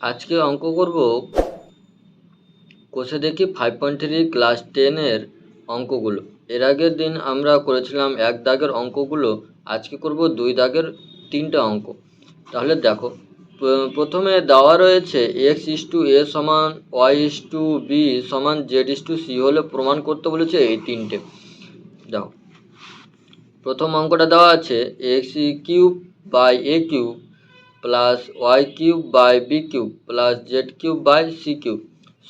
আজকে অঙ্ক করব কোষে দেখি 5.3 ক্লাস 10-এর অঙ্কগুলো। এর আগের দিন আমরা করেছিলাম 1 দাগের অঙ্কগুলো, আজকে করব 2 দাগের 3টা অঙ্ক। তাহলে দেখো, প্রথমে দেওয়া রয়েছে x/a সমান y/b সমান z/c হলে প্রমাণ করতে বলেছে এই 3টে। দেখো, প্রথম অঙ্কটা দেওয়া আছে x³/a³ plus y³/b³ plus z³/c³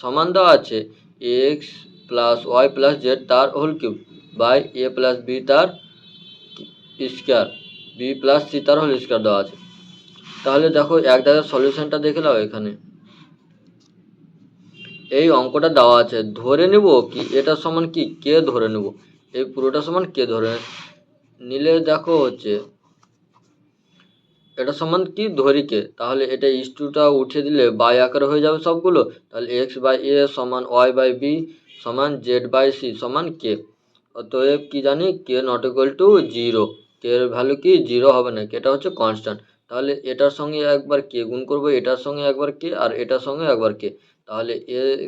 সমান দেওয়া আছে x plus Y plus Z তার whole cube by A plus B তার স্কোয়ার বি প্লাস সি তার হোল স্কোয়ার দেওয়া আছে। তাহলে দেখো, এক দাগের সলিউশনটা দেখে নাও। এখানে এই অঙ্কটা দেওয়া আছে, ধরে নেব কি এটা সমান কি কে ধরে নেব, এই পুরোটা সমান কে ধরে নিলে দেখো হচ্ছে এটা সমান কি ধরি কে, তাহলে এটা ইস্টুটা উঠিয়ে দিলে বাই আকারে হয়ে যাবে সবগুলো। তাহলে x/a সমান y/b সমান z/c সমান কে। অতএব কি জানি কে নট ইকুয়াল টু 0, কে এর ভ্যালু কি 0 হবে না, এটা হচ্ছে কনস্ট্যান্ট। তাহলে এটার সঙ্গে একবার কে গুণ করব, এটার সঙ্গে একবার কে, আর এটার সঙ্গে একবার কে। তাহলে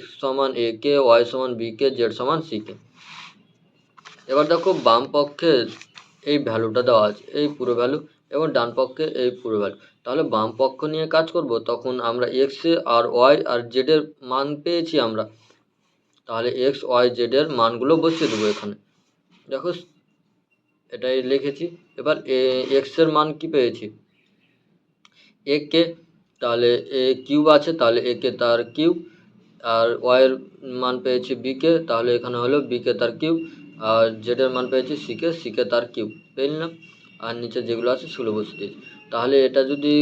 x সমান a কে, y সমান b কে, z সমান c কে। এবার দেখো, বাম পক্ষে এই ভ্যালুটা দেওয়া আছে, এই পুরো ভ্যালু, এবং ডান পক্ষে এই পুরো ভ্যালু। তাহলে বাম পক্ষ নিয়ে কাজ করব, তখন আমরা x আর y আর z এর মান পেয়েছি আমরা, তাহলে x y z এর মানগুলো বসিয়ে দেবো এখানে। দেখো, এটাই লিখেছি। এবার x এর মান কি পেয়েছি, a কে, তাহলে a কিউব আছে, তাহলে a কে তার কিউব, আর y এর মান পেয়েছি b কে, তাহলে এখানে হলো b কে তার কিউব, আর z এর মান পেয়েছি c কে তার কিউব পেয়ে নিলাম। আর নিচে যেগুলো আছে সেগুলো বসিয়ে দিয়েছি। তাহলে এটা যদি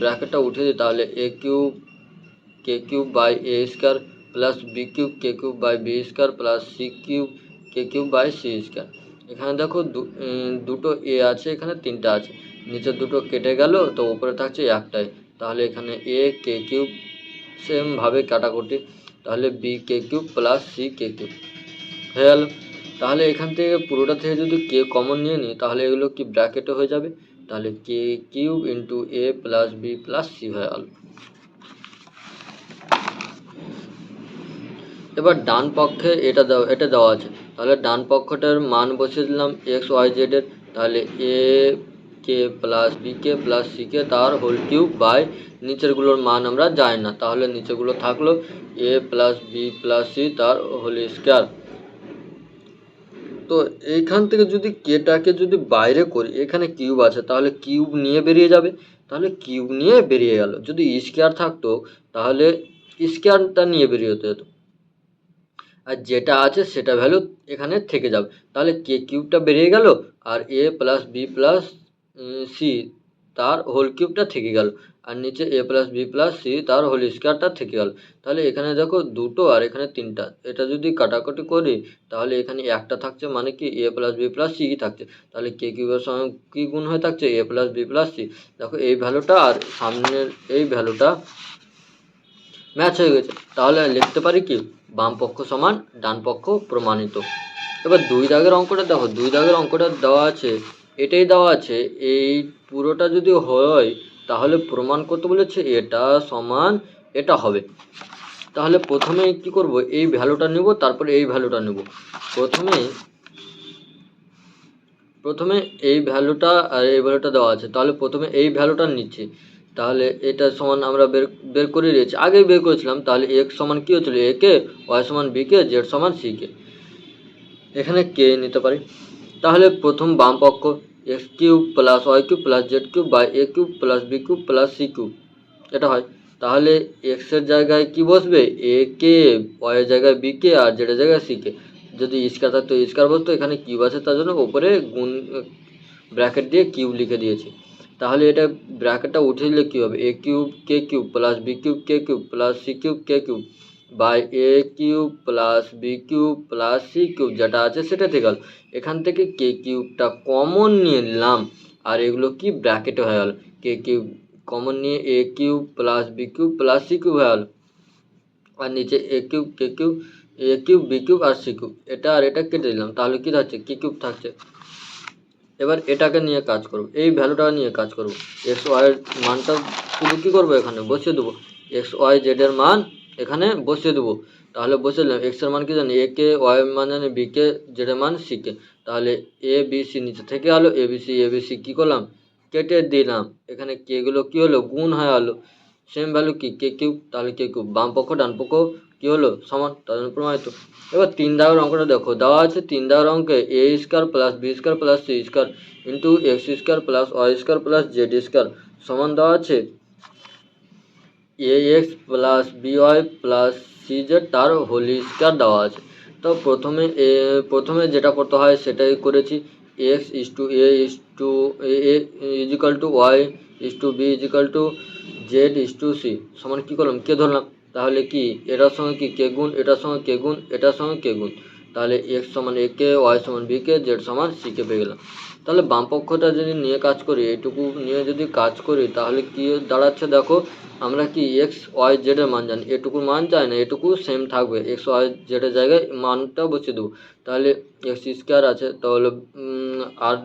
ব্র্যাকেটটা উঠে দিই, তাহলে a³ by a square plus b³ by b square plus c³ by c square. এখানে দেখো দুটো এ আছে, এখানে 3টা আছে, নিচে দুটো কেটে গেল, তো উপরে থাকছে একটাই। তাহলে এখানে a k³ সেমভাবে কাটাকুটি, তাহলে b k³ plus c k³ হয়ে গেল। তাহলে এখান থেকে পুরোটা থেকে যদি কে কমন নিয়ে নিই, তাহলে এগুলো কি ব্র্যাকেটে হয়ে যাবে, তাহলে k³ into a plus B plus C হয়ে গেল। এবার ডান পক্ষে এটা দেওয়া আছে, তাহলে ডান পক্ষটার মান বসিয়ে দিলাম x y z এর, তাহলে a কে প্লাস বি কে প্লাস সি কে তার হোল কিউব বাই নিচেরগুলোর মান আমরা জানি না, তাহলে নিচেগুলো থাকলো a plus B plus C তার হোল স্কোয়ার। তো এইখান থেকে যদি কেটাকে যদি বাইরে করি, এখানে কিউব আছে, তাহলে কিউব নিয়ে বেরিয়ে যাবে, তাহলে কিউব নিয়ে বেরিয়ে গেল। যদি স্কোয়ার থাকতো তাহলে স্কোয়ারটা নিয়ে বেরিয়ে হতো, আর যেটা আছে সেটা ভ্যালু এখানে থেকে যাবে। তাহলে k³ বেরিয়ে গেল, আর a plus B plus C তার হোল কিউবটা থেকে গেল, আর নিচে a plus B plus C তার হোল স্কোয়ারটা থেকে গেল। তাহলে এখানে দেখো দুটো আর এখানে 3টা, এটা যদি কাটাকুটি করি তাহলে এখানে একটা থাকছে, মানে কি a plus B plus C থাকছে, তাহলে k³ সঙ্গে কি গুণ হয়ে থাকছে a plus B plus C. দেখো, এই ভ্যালুটা আর সামনের এই ভ্যালুটা ম্যাচ হয়ে গেছে। তাহলে লিখতে পারি কি বাম পক্ষ সমান ডান পক্ষ প্রমাণিত। এবার 2 দাগের অঙ্কটা দেখো, 2 দাগের অঙ্কটা দেওয়া আছে, এটাই দেওয়া আছে, এই পুরোটা যদি হয় তাহলে প্রমাণ করতে বলেছে এটা সমান এটা হবে। তাহলে প্রথমে কি করব, এই ভ্যালুটা নেব, তারপরে এই ভ্যালুটা নেব। প্রথমে এই ভ্যালুটা আর এই ভ্যালুটা দেওয়া আছে, তাহলে প্রথমে এই ভ্যালুটা নিচ্ছি। তাহলে এটা সমান আমরা বের করে নিয়েছি, আগেই বের করেছিলাম। তাহলে x সমান কী হচ্ছিল a কে, y সমান b কে, z সমান c কে, এখানে কে নিতে পারি। তাহলে প্রথম বাম পক্ষ x³ plus y³ plus z³ by a³ plus b³ plus c³ এটা হয়। তাহলে x এর জায়গায় কি বসবে, a কে, y এর জায়গায় b কে, আর z এর জায়গায় c কে। যদি স্কয়ার থাকতো স্কয়ার বসতো, এখানে কিউব আছে তার জন্য উপরে গুণ ব্র্যাকেট দিয়ে কিউব লিখে দিয়েছি। তাহলে এটা ব্র্যাকেটটা উঠে দিলে কী হবে, a³ k³ plus b³ k³ plus c³ k³ by a³ plus b³ plus c³ যেটা আছে সেটা থেকে গেল। এখান থেকে k³ কমন নিয়ে নিলাম, আর এগুলো কি ব্র্যাকেটে হয়ে গেল, k³ কমন নিয়ে a³ plus b³ plus c³ হয়ে গেল, আর নিচে a³ k³ a³ b³ আর c³ এটা আর এটা কেটে দিলাম, তাহলে কি থাকছে k³ থাকছে। এবার এটাকে নিয়ে কাজ করব, এই ভ্যালুটা নিয়ে কাজ করব, x y এর মানটা শুধু কী করবো এখানে বসিয়ে দেবো। এক্স ওয়াই জেড এর মান এখানে বসিয়ে দেবো। তাহলে বসিয়ে দিলাম, এক্স এর মান কি জানি, এ কে, ওয়াই এর মান জানি বি কে, জেড এর মান সি কে। তাহলে এ বি সি নিচে থেকে গেলো, এ বি সি কী করলাম, কেটে দিলাম। এখানে কেগুলো কী হলো, গুণ হয়ে গেলো। সেম ভ্যালু কি কে কিউব, তাহলে কে কিউব বাম পক্ষ ডান পক্ষ কী হলো সমান, তার জন্য প্রমাণিত। এবার 3 দাগের অঙ্কটা দেখো, দেওয়া আছে 3 দাগের অঙ্কে A square plus B square plus C square into X square plus Y square plus Z square সমান দেওয়া আছে A X plus B Y plus C Z তার হোল স্কোয়ার দেওয়া আছে। তো প্রথমে যেটা করতে হয় সেটাই করেছি। X is to A is to A equal to Y is to B equal to Z is to C সমান কী করলাম, কে ধরলাম। তাহলে কি এটার সঙ্গে কি কে গুণ, এটার সঙ্গে কে গুণ, এটার সঙ্গে কে গুণ। তাহলে এক্স সমান এ কে, ওয়াই সমান বি কে, জেড সমান সি কে পেয়ে গেলাম। তাহলে বাম পক্ষটা যদি নিয়ে কাজ করি, এইটুকু নিয়ে যদি কাজ করি, তাহলে কি দাঁড়াচ্ছে দেখো, আমরা কি এক্স ওয়াই জেডের মান জানি, এটুকুর মান চাই না, এটুকু সেম থাকবে, এক্স ওয়াই জেডের জায়গায় মানটা বসিয়ে দেবো। তাহলে এক্স স্কোয়ার আছে, তাহলে আর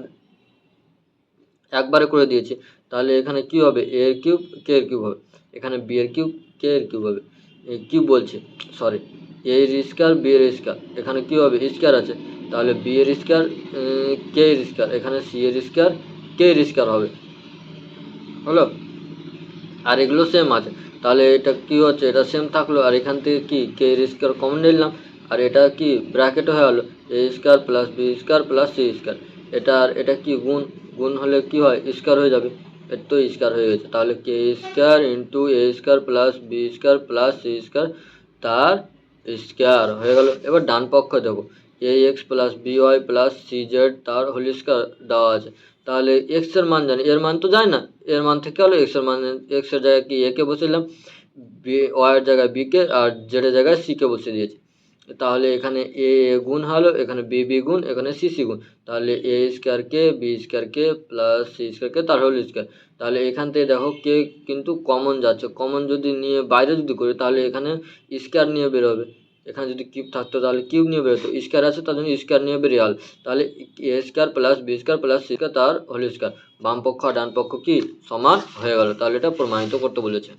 একবারে করে দিয়েছি। তাহলে এখানে কি হবে, এ এর কিউব কে এর কিউব হবে, এখানে বি এর কিউব কে এর কিউব হবে, কিউব বলছে সরি, এ এর স্কোয়ার বি এর স্কোয়ার, এখানে কী হবে স্কোয়ার আছে, তাহলে বি এর স্কোয়ার কে এর স্কোয়ার, এখানে সি এর স্কোয়ার কে এর স্কোয়ার হবে, হলো। আর এগুলো সেম আছে, তাহলে এটা কি হচ্ছে, এটা সেম থাকলো, আর এখান থেকে কি কে এর স্কোয়ার কমন নিলাম, আর এটা কি ব্র্যাকেট হয়ে গেলো A square plus B square plus C square. এটা আর এটা কি গুণ, গুণ হলে কি হয় স্কোয়ার হয়ে যাবে, এর তো স্কোয়ার হয়ে গেছে। তাহলে কে square into A square plus B square plus C square তার স্কোয়ার হয়ে গেল। এবার ডান পক্ষ দেখো, A X plus B Y plus C Z তার হোল স্কোয়ার দেওয়া আছে। তাহলে এক্স এর মান জানি, এর মান তো যায় না, এর মান থেকে হলো এক্স এর মান, এক্স এর জায়গায় কি এ কে বসিয়ে দিলাম, বি ওয়াই এর জায়গায় বি কে, আর জেড এর জায়গায় সি কে বসিয়ে দিয়েছি। তাহলে এখানে এ গুণ হলো, এখানে বি বি গুণ, এখানে সি সি গুণ। তাহলে A square K B square K plus C square কে তার হোল স্কোয়ার। তাহলে এখান থেকে দেখো কে কিন্তু কমন যাচ্ছে, কমন যদি নিয়ে বাইরে যদি করি তাহলে এখানে স্কোয়ার নিয়ে বেরোবে, এখানে যদি কিউব থাকতো তাহলে কিউব নিয়ে বেরোতো, স্কোয়ার আছে তার জন্য স্কোয়ার নিয়ে বেরিয়ে গেল। তাহলে A square plus B square plus C square তার হোল স্কোয়ার, বাম পক্ষ আর ডান পক্ষ কি সমান হয়ে গেল। তাহলে এটা প্রমাণিত করতে বলেছে।